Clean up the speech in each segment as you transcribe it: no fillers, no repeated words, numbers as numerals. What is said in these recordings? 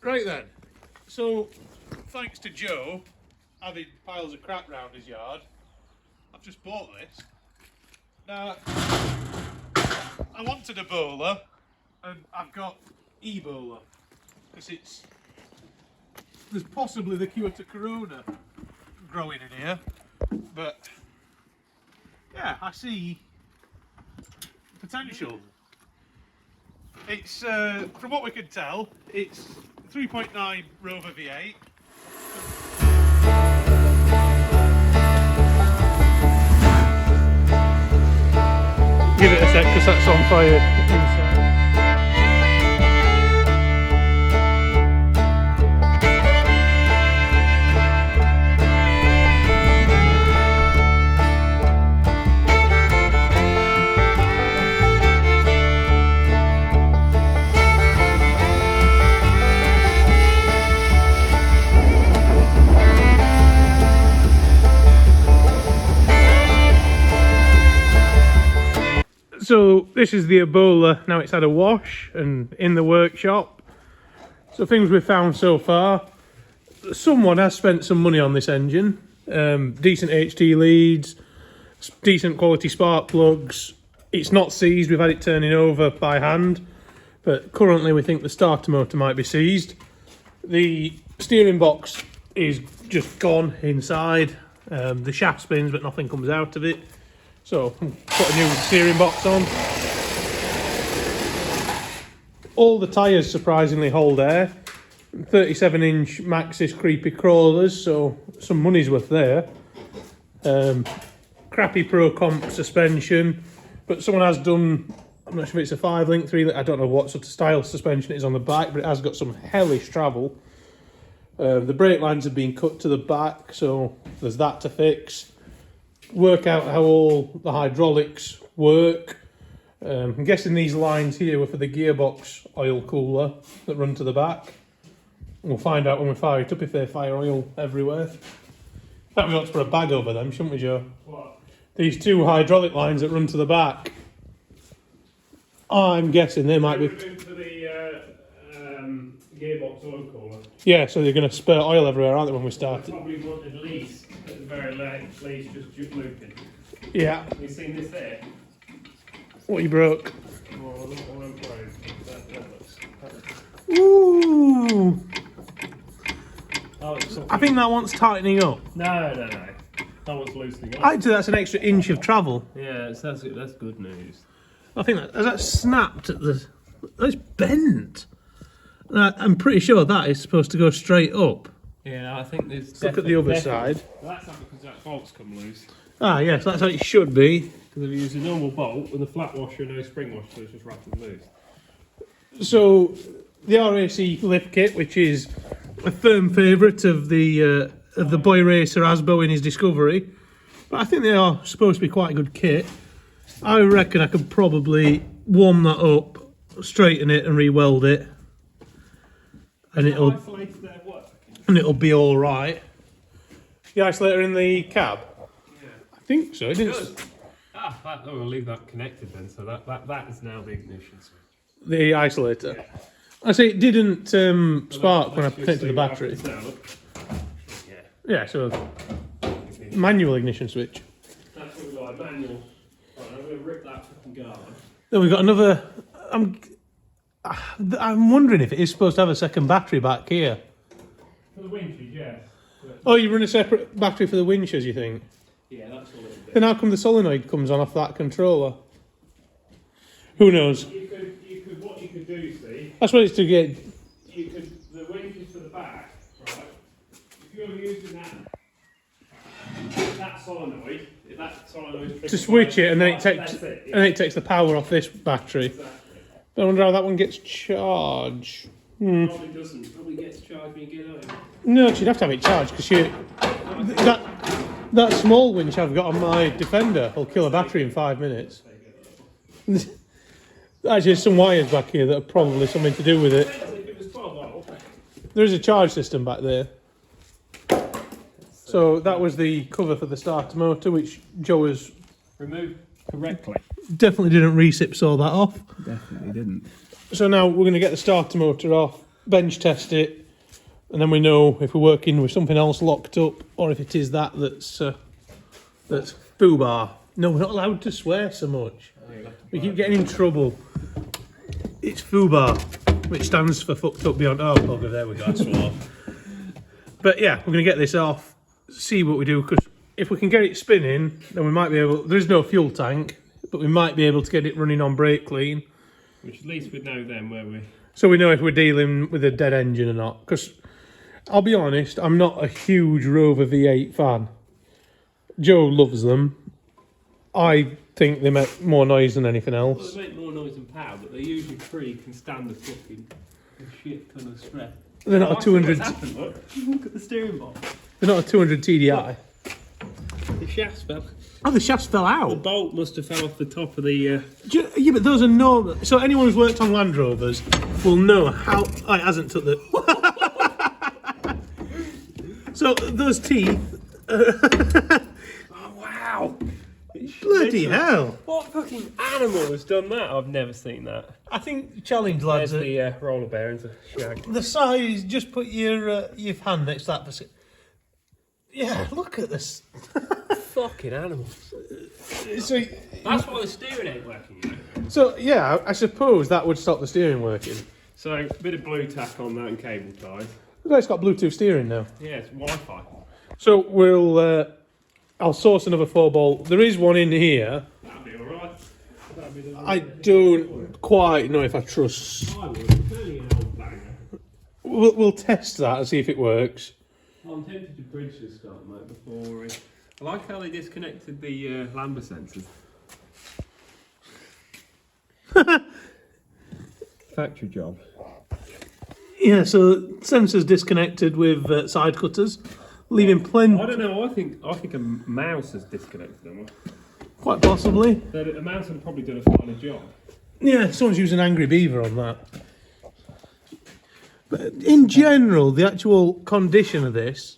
Right then, so thanks to Joe having piles of crap round his yard, I've just bought this. Now, I wanted a bowler and I've got e-bowler because there's possibly the cure to corona growing in here, but yeah, I see potential. It's from what we can tell, it's 3.9 Rover V8. Give it a sec because that's on fire inside. So this is the Ebola, now it's had a wash and in the workshop. So things we've found so far, someone has spent some money on this engine. Decent HT leads, decent quality spark plugs. It's not seized, we've had it turning over by hand, but currently we think the starter motor might be seized. The steering box is just gone inside. The shaft spins but nothing comes out of it. So, put a new steering box on. All the tyres surprisingly hold air. 37-inch Maxxis creepy crawlers, so some money's worth there. Crappy Pro Comp suspension, but someone has done, I'm not sure if it's a 5-link, 3-link, I don't know what sort of style suspension it is on the back, but it has got some hellish travel. The brake lines have been cut to the back, so there's that to fix. Work out how all the hydraulics work. I'm guessing these lines here were for the gearbox oil cooler that run to the back. We'll find out when we fire it up if they fire oil everywhere. In fact, we ought to put a bag over them, shouldn't we, Joe? What? These two hydraulic lines that run to the back. I'm guessing they might be for the gearbox oil cooler. Yeah, so they're going to spurt oil everywhere, aren't they, when we start it? Probably want at least, at the very least, just looping. Yeah. Have you seen this there? What you broke? Oh, look what I'm playing. That looks. Ooh. Oh, it's I think that one's tightening up. No. That one's loosening up. Actually, that's an extra inch of travel. Yeah, that's good news. I think has that snapped at the... It's bent. I'm pretty sure that is supposed to go straight up. Yeah, I think there's. Let's look at the other side. Well, that's not because that bolt's come loose. Ah, yes, that's how it should be. Because if you use a normal bolt with a flat washer and no spring washer, so it's just wrapped loose. So, the RAC lift kit, which is a firm favourite of the boy racer Asbo in his Discovery, but I think they are supposed to be quite a good kit. I reckon I could probably warm that up, straighten it, and re-weld it, and it'll be all right. The isolator in the cab. Yeah. I think so. It didn't. We'll leave that connected then. So that is now the ignition switch. The isolator. Yeah. I say it didn't spark when I connected the battery. Yeah. Yeah, so manual ignition switch. That's what we got, a manual. Right, I'm going to rip that fucking guard. Then we've got another. I'm wondering if it is supposed to have a second battery back here. For the winches, yeah. Oh, you run a separate battery for the winches, you think? Yeah, that's all it is. Then how come the solenoid comes on off that controller? Who knows? What you could do, see, That's what it's to get. the winches to the back, right? If you're using that solenoid, To switch it, and then it takes that's it, yeah. and then it takes the power off this battery. Exactly. I wonder how that one gets charged. Probably doesn't. Probably gets charged when you get home. No, she'd have to have it charged because that small winch I've got on my Defender will kill a battery in 5 minutes. Actually, there's some wires back here that are probably something to do with it. If it was 12 volt. There is a charge system back there. So that was the cover for the starter motor, which Joe has Removed correctly. definitely didn't recip saw that off. Definitely didn't. So now we're going to get the starter motor off, bench test it, and then we know if we're working with something else locked up or if it is that's foobar. No, we're not allowed to swear so much. We keep getting in trouble. It's foobar, which stands for fucked up beyond. Oh, bugger, there we go, I swore. But yeah, we're going to get this off, see what we do, because if we can get it spinning, then we might be able... There is no fuel tank, but we might be able to get it running on brake clean. Which at least we'd know then where we... So we know if we're dealing with a dead engine or not. Because, I'll be honest, I'm not a huge Rover V8 fan. Joe loves them. I think they make more noise than anything else. Well, they make more noise than power, but they usually can stand a fucking shit ton of stress. They're not a 200... Look at the steering box. They're not a 200 TDI. The shafts fell. Oh, the shafts fell The out. bolt must have fell off the top of the... Yeah, but those are normal. So anyone who's worked on Land Rovers will know how... Oh, it hasn't took the... So those teeth... Oh, wow! Bloody hell. What fucking animal has done that? I've never seen that. I think challenge lads. There's the roller bearings, shag. The size, just put your hand next to that. Yeah, look at this. Fucking animals. So, That's why the steering ain't working, you know. So yeah, I suppose that would stop the steering working. So, a bit of blue tack on that and cable ties. It's got Bluetooth steering now. Yeah, it's Wi-Fi. So we'll... I'll source another 4-bolt. There is one in here. That'll be alright. I don't quite know if I trust... I would. It's only an old banger. We'll test that and see if it works. I'm tempted to bridge this stuff, mate, before... I like how they disconnected the lambda sensors. Factory job. Yeah, so sensors disconnected with side cutters, leaving plenty... I don't know, I think a mouse has disconnected them. Quite possibly. A mouse would probably done a finer job. Yeah, someone's using Angry Beaver on that. But in general, the actual condition of this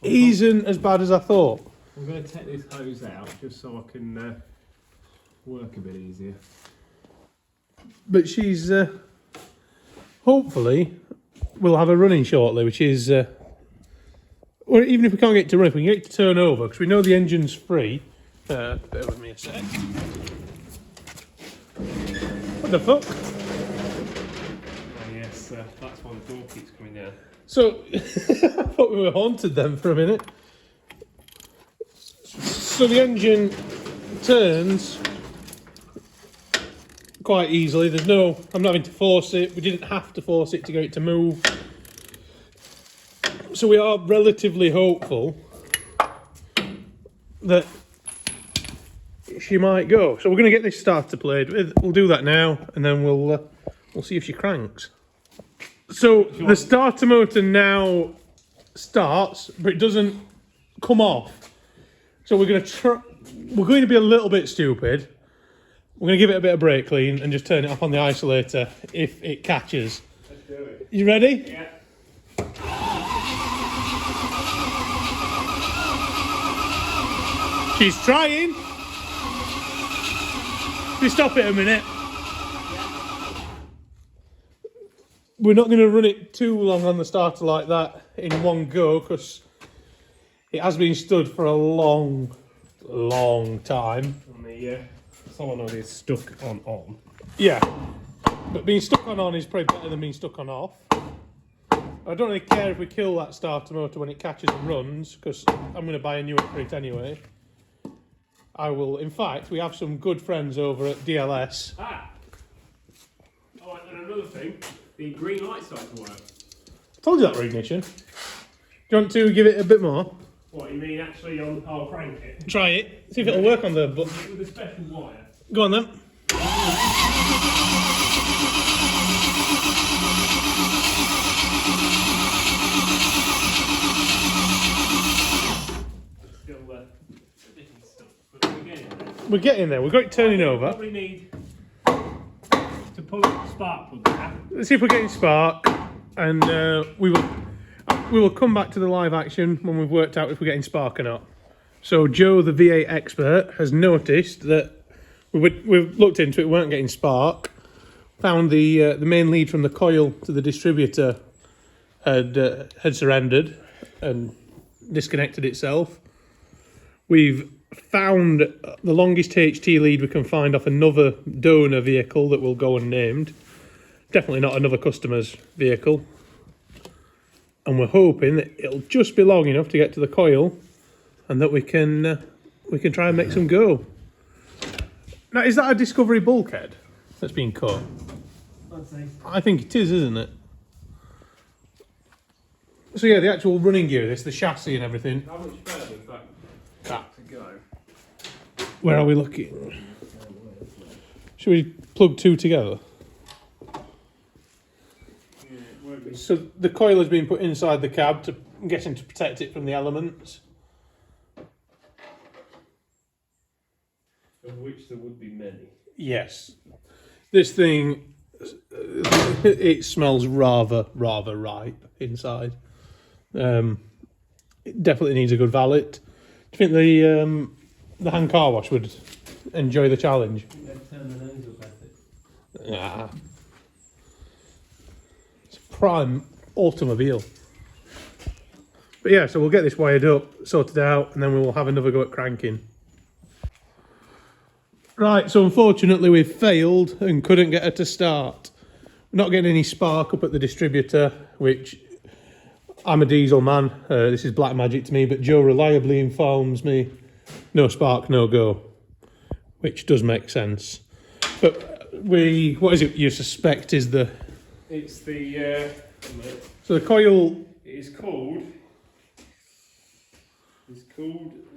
isn't as bad as I thought. I'm going to take this hose out just so I can work a bit easier. But she's... hopefully, we'll have her running shortly, which is... or even if we can't get it to run, if we can get it to turn over, because we know the engine's free. Bear with me a sec. What the fuck? Oh yes, that's why the door keeps coming down. So, I thought we were haunted then for a minute. So the engine turns quite easily. There's no... I'm not having to force it. We didn't have to force it to get it to move. So we are relatively hopeful that she might go. So we're going to get this starter played with. We'll do that now, and then we'll see if she cranks. So the starter motor now starts, but it doesn't come off. So we're going to be a little bit stupid. We're going to give it a bit of brake clean and just turn it off on the isolator if it catches. Let's do it. You ready? Yeah. She's trying. You stop it a minute. We're not going to run it too long on the starter like that in one go, because it has been stood for a long time. And the solenoid is stuck on. Yeah, but being stuck on is probably better than being stuck on off. I don't really care if we kill that starter motor when it catches and runs, because I'm going to buy a new one for it anyway. I will. In fact, we have some good friends over at DLS. Ah! Oh, and another thing, the green light started to work. I told you that for ignition. Do you want to give it a bit more? What, you mean actually on... I'll crank it. Try it. See if it'll work on the... With a special wire. Go on then. Still different stuff, but we're getting there. We're getting there. We've got it turning over. Probably need to pull up the spark plug now. Let's see if we're getting spark, and we will come back to the live action when we've worked out if we're getting spark or not. So Joe, the V8 expert, has noticed that we've looked into it. We weren't getting spark. found the main lead from the coil to the distributor had surrendered and disconnected itself. We've found the longest HT lead we can find off another donor vehicle that will go unnamed. Definitely not another customer's vehicle. And we're hoping that it'll just be long enough to get to the coil and that we can try and make some go. Now, is that a Discovery bulkhead that's been cut? I'd say. I think it is, isn't it? So yeah, the actual running gear of this, the chassis and everything. How much further is that to go? Where are we looking? Should we plug two together? Yeah, it won't be. So the coil has been put inside the cab to, I'm guessing, to protect it from the elements. Of which there would be many. Yes. This thing, it smells rather ripe inside. It definitely needs a good valet. Do you think the hand car wash would enjoy the challenge? They'd turn the nose up at it. Nah. It's a prime automobile. But yeah, so we'll get this wired up, sorted out, and then we will have another go at cranking. Right, so unfortunately we've failed and couldn't get her to start. We're not getting any spark up at the distributor, which I'm a diesel man. This is black magic to me, but Joe reliably informs me no spark, no go, which does make sense. But what is it you suspect is the... It's the... So the coil... It's called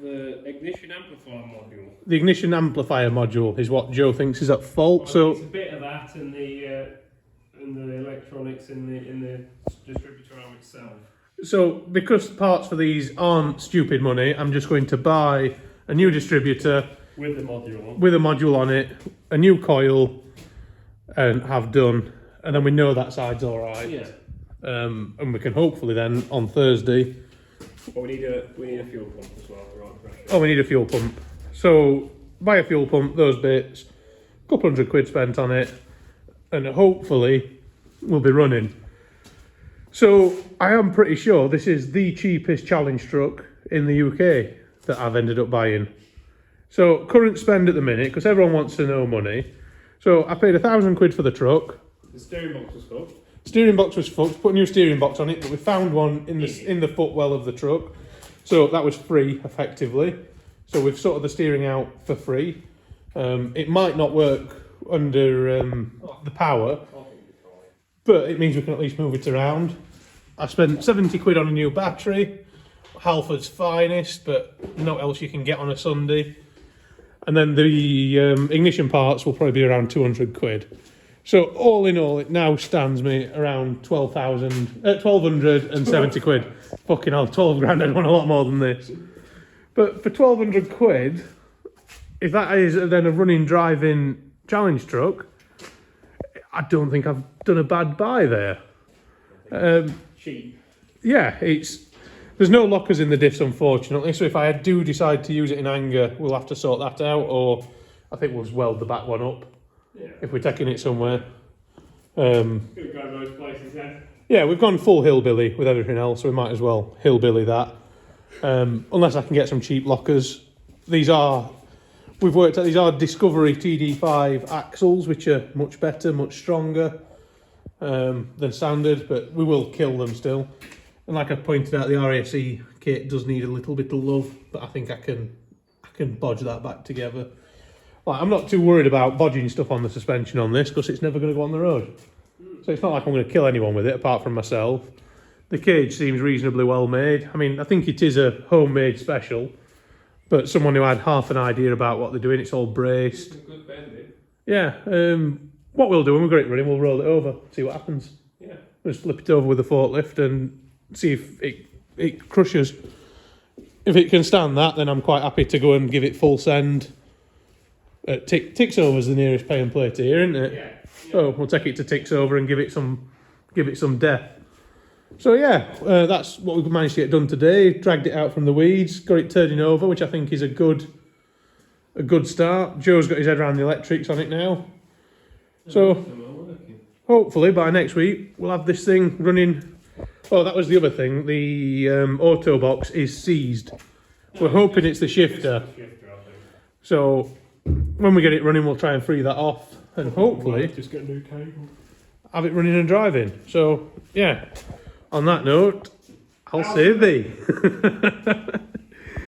the ignition amplifier module. The ignition amplifier module is what Joe thinks is at fault. Well, So it's a bit of that and the electronics in the distributor arm itself. So because parts for these aren't stupid money, I'm just going to buy a new distributor With the module on. with a module on it, a new coil, and have done. And then we know that side's all right. Yeah. And we can hopefully then on Thursday. But we need a fuel pump as well, the right pressure. Oh, we need a fuel pump. So buy a fuel pump, those bits, a couple £100 spent on it, and hopefully we'll be running. So I am pretty sure this is the cheapest challenge truck in the UK that I've ended up buying. So current spend at the minute, because everyone wants to know money. So I paid £1,000 for the truck. The steering box was full. Steering box was fucked. Put a new steering box on it, but we found one in the footwell of the truck, so that was free effectively. So we've sorted the steering out for free. It might not work under the power, but it means we can at least move it around. I spent £70 on a new battery, Halford's finest, but not else you can get on a Sunday. And then the ignition parts will probably be around £200. So all in all, it now stands me around £1,270. Fucking hell, 12 grand, I'd want a lot more than this. But for £1,200, if that is then a running, driving challenge truck, I don't think I've done a bad buy there. Cheap. Yeah, there's no lockers in the diffs, unfortunately, so if I do decide to use it in anger, we'll have to sort that out, or I think we'll just weld the back one up. Yeah. If we're taking it somewhere. Could go most places then. Yeah, we've gone full hillbilly with everything else, so we might as well hillbilly that. Unless I can get some cheap lockers. We've worked out, these are Discovery TD5 axles, which are much better, much stronger than standard, but we will kill them still. And like I pointed out, the RAC kit does need a little bit of love, but I think I can bodge that back together. Like, I'm not too worried about bodging stuff on the suspension on this because it's never going to go on the road. So it's not like I'm going to kill anyone with it apart from myself. The cage seems reasonably well made. I mean, I think it is a homemade special, but someone who had half an idea about what they're doing, it's all braced. It's a good bending. Yeah, what we'll do when we've got it running, we'll roll it over, see what happens. Yeah. We'll just flip it over with a forklift and see if it crushes. If it can stand that, then I'm quite happy to go and give it full send. Tixover's the nearest pay and play to here, isn't it? Yeah. So we'll take it to Tixover and give it some death. So yeah, that's what we've managed to get done today. Dragged it out from the weeds, got it turning over, which I think is a good start. Joe's got his head around the electrics on it now. So hopefully by next week we'll have this thing running. Oh, that was the other thing. The auto box is seized. We're hoping it's the shifter. So when we get it running, we'll try and free that off, and hopefully just get a new cable. have it running and driving. So yeah, on that note, I'll save thee.